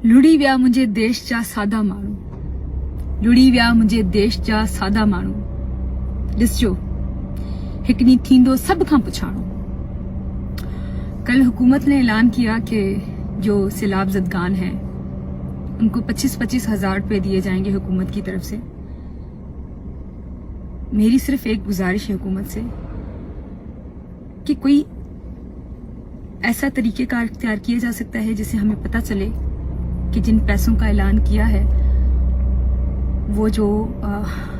लुड़ी व्या मुझे देश जा सादा माण्हू, लुड़ी व्या मुझे देश जा सादा माण्हू, ॾिसजो हिकड़ी थींदो सभ खां पुछाणो। कल हुकूमत ने ऐलान किया कि जो सैलाब ज़दगान हैं उनको 25-25 हजार रुपए दिए जाएंगे हुकूमत की तरफ से। मेरी सिर्फ एक गुजारिश है हुकूमत से कि कोई ऐसा तरीक़ेकार इख्तियार किया जा सकता है जिससे हमें पता चले कि जिन पैसों का ऐलान किया है वो जो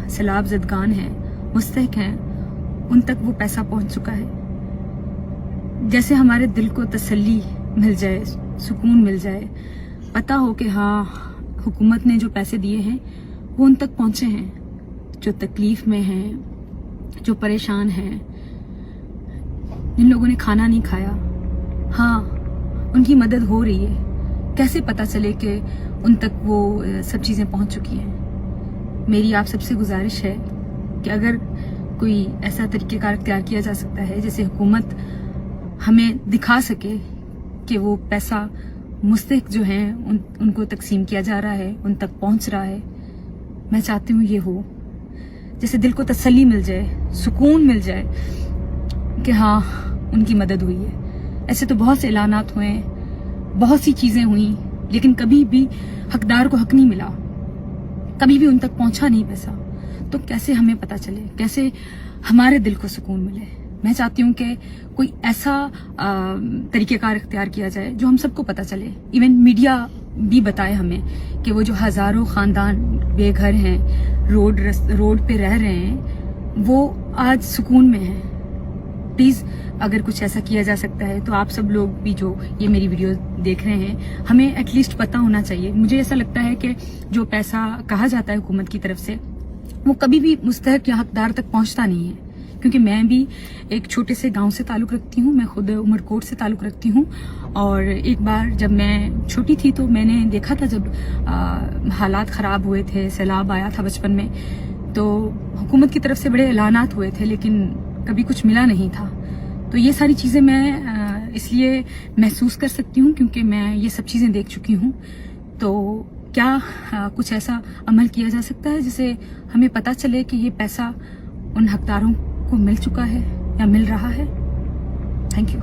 सैलाब ज़दगान हैं, मुस्तहिक हैं, उन तक वो पैसा पहुंच चुका है। जैसे हमारे दिल को तसल्ली मिल जाए, सुकून मिल जाए, पता हो कि हाँ हुकूमत ने जो पैसे दिए हैं वो उन तक पहुंचे हैं, जो तकलीफ में हैं, जो परेशान हैं, जिन लोगों ने खाना नहीं खाया, हाँ उनकी मदद हो रही है। कैसे पता चले कि उन तक वो सब चीज़ें पहुंच चुकी हैं? मेरी आप सबसे गुजारिश है कि अगर कोई ऐसा तरीक़ेकार इख्तियार किया जा सकता है जिससे हुकूमत हमें दिखा सके कि वो पैसा मुस्तहिक जो हैं उनको तकसीम किया जा रहा है, उन तक पहुंच रहा है। मैं चाहती हूँ ये हो, जैसे दिल को तसल्ली मिल जाए, सुकून मिल जाए कि हाँ उनकी मदद हुई है। ऐसे तो बहुत से ऐलानात हुए, बहुत सी चीज़ें हुई, लेकिन कभी भी हकदार को हक नहीं मिला, कभी भी उन तक पहुंचा नहीं पैसा। तो कैसे हमें पता चले, कैसे हमारे दिल को सुकून मिले? मैं चाहती हूँ कि कोई ऐसा तरीक़ेकार इख्तियार किया जाए जो हम सबको पता चले, इवन मीडिया भी बताए हमें कि वो जो हज़ारों ख़ानदान बेघर हैं, रोड पे रह रहे हैं, वो आज सुकून में हैं। प्लीज़ अगर कुछ ऐसा किया जा सकता है तो आप सब लोग भी जो ये मेरी वीडियो देख रहे हैं, हमें एटलीस्ट पता होना चाहिए। मुझे ऐसा लगता है कि जो पैसा कहा जाता है हुकूमत की तरफ से वो कभी भी मुस्तहिक या हकदार तक पहुंचता नहीं है, क्योंकि मैं भी एक छोटे से गांव से ताल्लुक़ रखती हूँ। मैं खुद उमरकोट से ताल्लुक़ रखती हूँ और एक बार जब मैं छोटी थी तो मैंने देखा था जब हालात ख़राब हुए थे, सैलाब आया था बचपन में, तो हुकूमत की तरफ से बड़े ऐलानात हुए थे लेकिन कभी कुछ मिला नहीं था। तो ये सारी चीज़ें मैं इसलिए महसूस कर सकती हूँ क्योंकि मैं ये सब चीज़ें देख चुकी हूँ। तो क्या कुछ ऐसा अमल किया जा सकता है जिससे हमें पता चले कि ये पैसा उन हकदारों को मिल चुका है या मिल रहा है? Thank you.